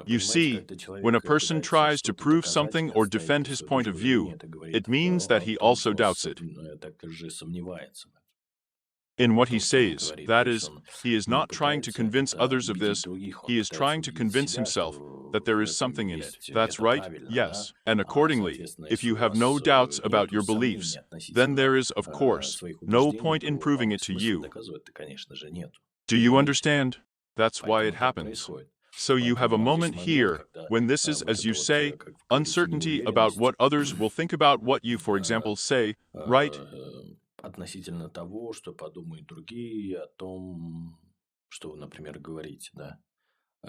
You see, when a person tries to prove something or defend his point of view, it means that he also doubts it. In what he says, that is, he is not trying to convince others of this, he is trying to convince himself that there is something in it. That's right, yes. And accordingly, if you have no doubts about your beliefs, then there is, of course, no point in proving it to you. Do you understand? That's why it happens. So you have a moment here when this is, as you say, uncertainty about what others will think about what you, for example, say, right? Относительно того, что подумают другие о том, что вы, например, говорите, да?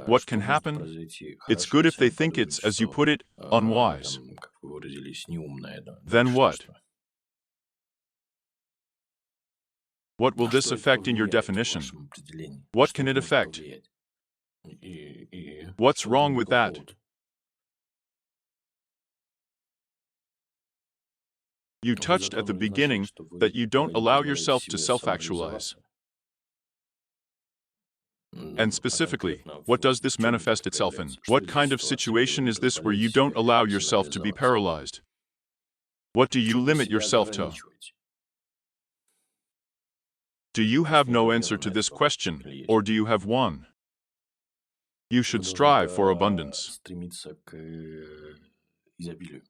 What Что can может happen? произойти? It's Хорошо, good if если they они think подумают, it's, as you что put it, unwise. там, как вы выразились, неумное, да? Then Дальше what? что? What will На this что это affect in your повлияет в definition? вашем определении? На What что can это it может affect? повлиять? И What's что в wrong нем with that? плохого-то? You Вы touched at the затронули вначале, beginning что that вы you don't не allow позволяете yourself to себе self-actualize. самореализоваться. And А specifically, конкретно what does в this чем это manifest itself in? проявляется? Что What это за kind of ситуация, где вы situation не is this where you позволяете don't себе allow yourself to be самореализоваться? paralyzed? What do В you чем вы limit себя yourself to? ограничиваете? Do you have Есть ли no ответ answer на to этот this вопрос? question, Или есть? or do you have one? You Вы should должны strive for abundance. стремиться к изобилию.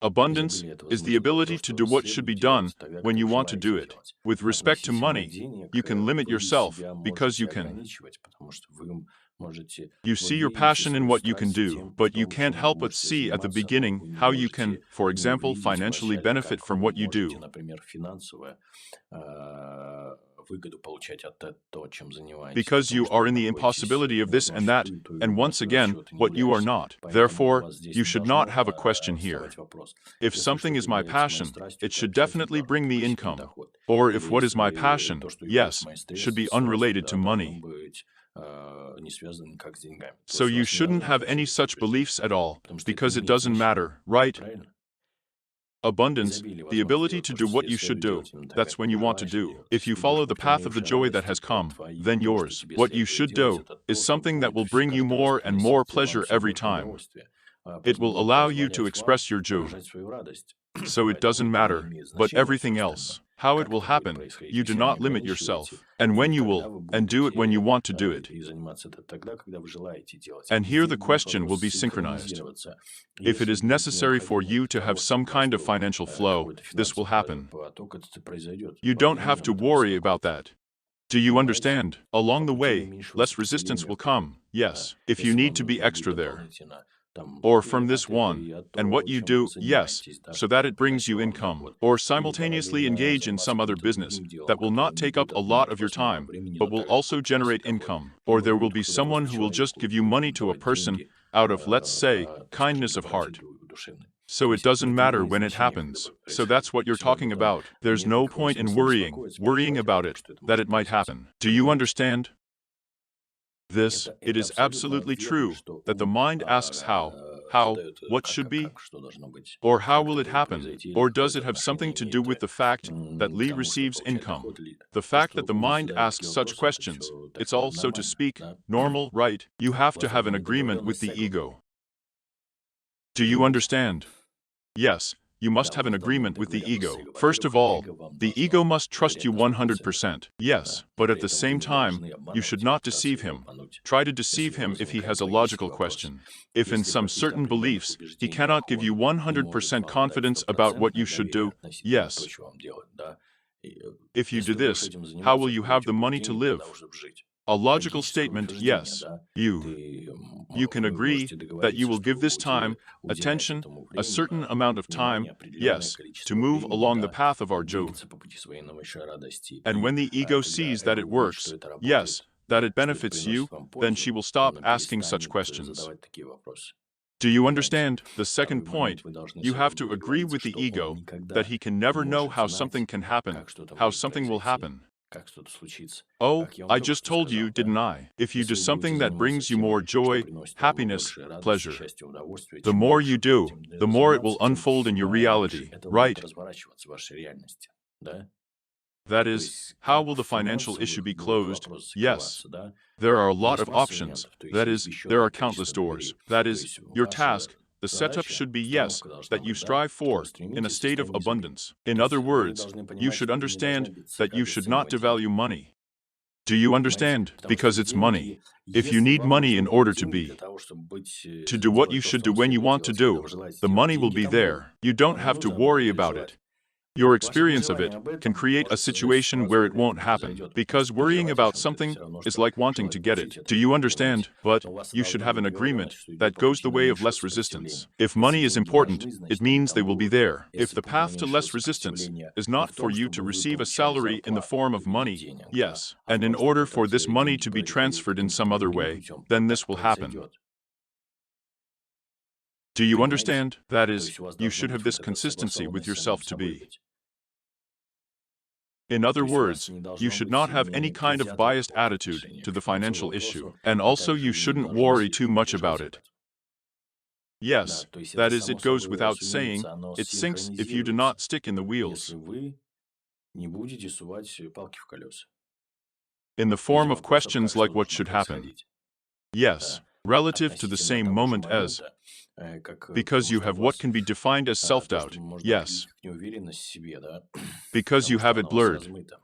Abundance Изобилие — это is the возможно то, ability to что do вы what should be следуете done делать тогда, when когда you вы want to желаете do это it. делать. With respect to Относительно money, денег you can limit вы yourself себя because you можете can. ограничивать, потому что вы можете You see your владеете passion in свою what you can страстью do, тем, but you том, can't чем вы help but можете see at the заниматься, но beginning вы не how you can, можете for не example, увидеть financially вначале, benefit как from вы what you можете, do. например, финансово выгоду получать от того, чем занимаетесь, Because потому you что are вы in the находитесь impossibility of на this одном and that, счету, и то, и and другое once свой again, расчет не what you are являетесь. not. Поэтому у Therefore, вас здесь you не should not должно have a question here. вставать вопрос. If Если something что-то is my является моей passion, страстью, it это should обязательно definitely должен bring быть me пассивный income. доход. Or Или if what is my если passion, то, что является yes, моей should be страстью, unrelated to да, должно money. быть не связано никак с деньгами. То So есть у you вас не shouldn't должно have быть any этих such убеждений, beliefs at all, потому что это because не it имеет doesn't значения. matter, right? Правильно? Abundance, Изобилие the возможно ability сделать to только do what you если should вы do, делаете именно так, that's как when вы you want to желаете do. делать. If you Если follow вдруг the вы path of the планируете joy that радости, has то come, твои then yours, можете без what you этого should делать, do, это is то, что something that будет will bring you как-то вас more and more приносить вам pleasure все every больше time. удовольствия. It will Будет allow you to позволять вам express your joy. выражать свою радость. So it Поэтому doesn't это не matter, имеет but значения everything все else, остальное. how it Как will это будет happen, происходить? you Вы do себя не not limit ограничиваете, yourself. And when you тогда will, вы and do it when you будете want to do it. и заниматься это тогда, когда вы желаете делать. And И here здесь the будет question will вопрос be synchronized. синхронизироваться. If it Если is будет necessary for you необходимость to have того, some чтобы у вас kind of был financial flow, какой-то this will финансовый happen. поток, это произойдет. You По don't have to временем это вас worry about успокоит. that. Do you Понимаете? understand? Along По the пути way, уменьшилось less resistance сопротивление will в пути. come, yes, if you Если need вам to be нужно будет extra there. дополнительно там Or и from this от этого, one, и от and того, what you чем вы do, yes, занимаетесь, да, so that чтобы it brings you приносило вам income. доход. Or Или simultaneously параллельно engage in заниматься some other каким-то business другим делом, that will not которое не take up будет a lot отнимать of у your вас много time, времени, but но will также also приносить generate доход. income. И Or there will бывает, be когда someone просто who will just человеку give you money to a давать person деньги, out of, let's say, скажем, kindness of heart. добродетелью душевной. So То it есть doesn't это matter имеет when it значение, когда happens. будет So происходить. that's what you're Всегда об talking этом about. There's нет no никакого point in смысла worrying беспокоиться, worrying переживать о about том, it, что это that может it might произойти. happen. Do you Понимаете? understand? This, it Это is абсолютно absolutely верно, true что that the ум mind asks how, задает what should be, что должно быть, or how как will это it будет happen, произойти, или or does какое-то it have something отношение to do имеет with the fact that к Lee тому, чтобы receives получать income. доход, или The то, fact что that the ум mind задает asks такие such вопросы, это questions, все it's такое all, so to нормально, speak, да? normal, right? You have to have an Возможно, agreement with the договоренность с эго. ego. Do you understand? Yes, you must Да, have у an вас должна agreement быть with the договоренность с ego. эго. First of Во-первых, all, эго вам the должно ego must trust you доверять на 100%, 100%. да, Yes, и but at при the этом вы same не time, должны you should обманывать, not пытаться deceive его him. обмануть, Try to если deceive у him вас if he has возникают a логические logical вопросы. question. If in Если some каких-то certain определенных beliefs, he убеждений cannot give you он не может 100% вам дать confidence about what you стопроцентное should доверие do, относительно yes. того, что вам делать, да. И, If you do если вы будете this, этим how will заниматься, you вы have будете the money to убеждений live? продолжить жить. A logical Логическое statement, утверждение, yes. да. You can Вы agree можете that you договориться, will что give вы this будете time, уделять attention, этому a certain времени, amount of time, внимание, определенное yes, to количество move времени, along the да, path of our joy. двигаться по пути своей наивысшей радости. And И when the ego когда sees that эго it увидит, что works, это yes, работает, that да, it что это benefits you, приносит вам then пользу, she will stop он asking such перестанет questions. задавать такие вопросы. Do you Понимаете? understand? The В second второй момент point, вы должны you с have эгом to agree договориться, with the что он ego that никогда he can не never know может how знать, something can happen, как что-то how может something will произойти, happen. как что-то случится. Oh, Как я вам I только just что told you, сказал, да? didn't I? If you do Если вы будете something that заниматься brings you тем, more что joy, приносит вам happiness, больше радости, pleasure, счастья, удовольствия, the чем more больше you вы do, будете the more it will заниматься, тем unfold in your больше reality, это right? будет разворачиваться в вашей реальности. Да? That То is, есть, how как will the financial финансово issue be будет closed? вопрос Yes. закрываться, да? There are a lot Есть of масса options. вариантов, то есть That есть is, there бесчетное are countless количество doors. дверей. That То is, есть your ваша task, the setup задача, should be yes, установка должна that you быть, да, strive что вы for, in a стремитесь state of стремиться к ней. abundance. In То есть other вы words, должны you понимать, should что вы не должны understand that you should not обесценивать деньги. devalue money. Do you Понимаете? understand? Потому что Because it's money. деньги, If you если need вам money нужно in иметь order to деньги для be, того, чтобы быть, to do what you делать то, should что do вам when you следует want to делать, когда do, вы желаете the делать, money will деньги be там будут. there. You don't Вам не have to нужно об этом worry about переживать. it. Your Ваше experience of переживание it об этом can create a может произвести situation where it положительный won't эффект happen, произойдет. because Не worrying переживайте о about чем-то, это something все равно, is что like wanting to желать get получить it. это. Do you Понимаете? understand? But Но у вас you should должна have быть an agreement договоренность, что идет that по goes пути the way of наименьшего less resistance. сопротивления. If Если money is деньги important, важны, it значит, они means they там will be будут. there. If Если the путь path to наименьшего less resistance сопротивления is не not в for том, you to чтобы вы receive a получали salary in the зарплату form в of виде money, денег, да, yes, а в and in том, чтобы order for this эти money деньги to be приходили transferred in каким-то some other другим way, путем, then то this так will happen. произойдет. Do you Понимаете? understand? That То is, есть у вас you должно should быть have вот this эта consistency with согласованность с самим yourself to собой be. быть. In То other есть у вас words, не you должно should быть not have any kind of непредвзятого biased какого-то attitude отношения to к the финансовому financial issue, вопросу, and а also также you вы не shouldn't должны worry too слишком much переживать about об it. этом. Да, Yes, то есть это that is, само it goes собой without saying, разумеется, оно it sinks if you do not синхронизируется, stick in the wheels. если вы не будете сувать палки в колеса. In the В виде form of вопросов, как questions like что what должно should happen. происходить. Yes, Да. relative to the Относительно same того же moment as, момента, как к because тому, you что у have what вас can be defined as то, что self-doubt. можно определить Yes, как неуверенность в себе, да, because you потому что have it она у вас blurred. размыта.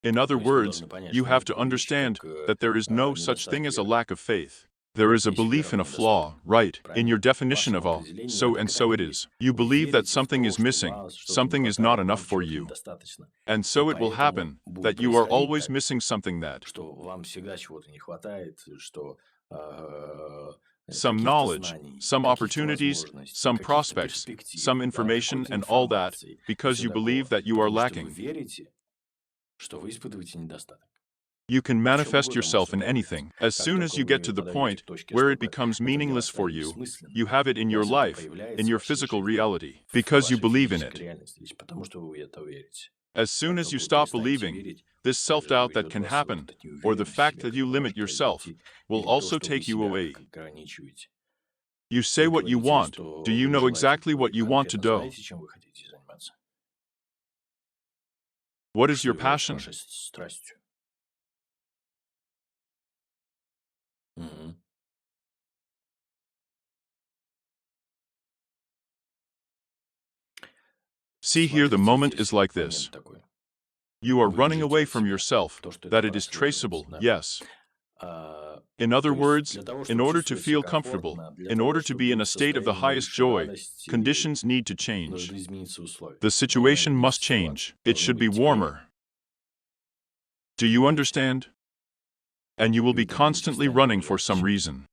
In other То есть вы words, должны понять, you что have есть to такие вещи, understand как that there is no such thing недостаток as a веры. lack of faith. There is a Есть belief вера in в a недостаток. flaw, right, in your Правильно? В definition вашем of all. определении So это and так so оно it и is. есть. You Вы believe that верите в something то, is что missing, вас что-то не something is not хватает, enough вам for чего-то you. недостаточно. And И so it will поэтому happen будет that you are происходить always так, missing something that, что вам всегда чего-то не хватает, что some каких-то knowledge, знаний, some каких-то opportunities, возможностей, some каких-то prospects, перспектив, some да, information, какой-то and all that, информации и because все you believe такого, that you are потому что вы lacking. верите, что вы испытываете недостаток. You can В чем manifest угодно yourself можно in проявлять. anything. As Как soon as только you вы get to the подойдете point к точке, where it чтобы becomes это meaningless делать for стало you, бессмысленным, you have it in у your вас это life, проявляется in в your вашей physical жизни, reality, в because you вашей believe in физической it. реальности, лишь потому что вы это верите. As soon Как as you только вы stop перестанете believing, верить, this также self-doubt that уйдет can вас вот happen, эта or the неуверенность в fact себе, that you которая limit может yourself, произойти, will или то, also что вы take you себя away. как ограничиваете. You say Вы what you говорите, want. что Do you вы know желаете, exactly what вы you want to конкретно do? знаете, чем вы хотите заниматься. What is Что your является passion? вашей страстью. Мгм. See here, the Смотрите, moment здесь is like момент this. такой. You are Вы running держите away за from себя yourself, то, что это that it is прослеживается, traceable, да. yes. In То other есть words, для того, in чтобы order to чувствовать себя feel comfortable, комфортно, для in того, order to чтобы be in быть a в state of the состоянии highest наивысшей joy, радости, conditions need to change. должны измениться условия, The situation должна must измениться ситуация, change. It должно should be быть теплее. warmer. Do you Понимаете? understand? And you will be Вы должны быть constantly в состоянии running for some ожидать. reason.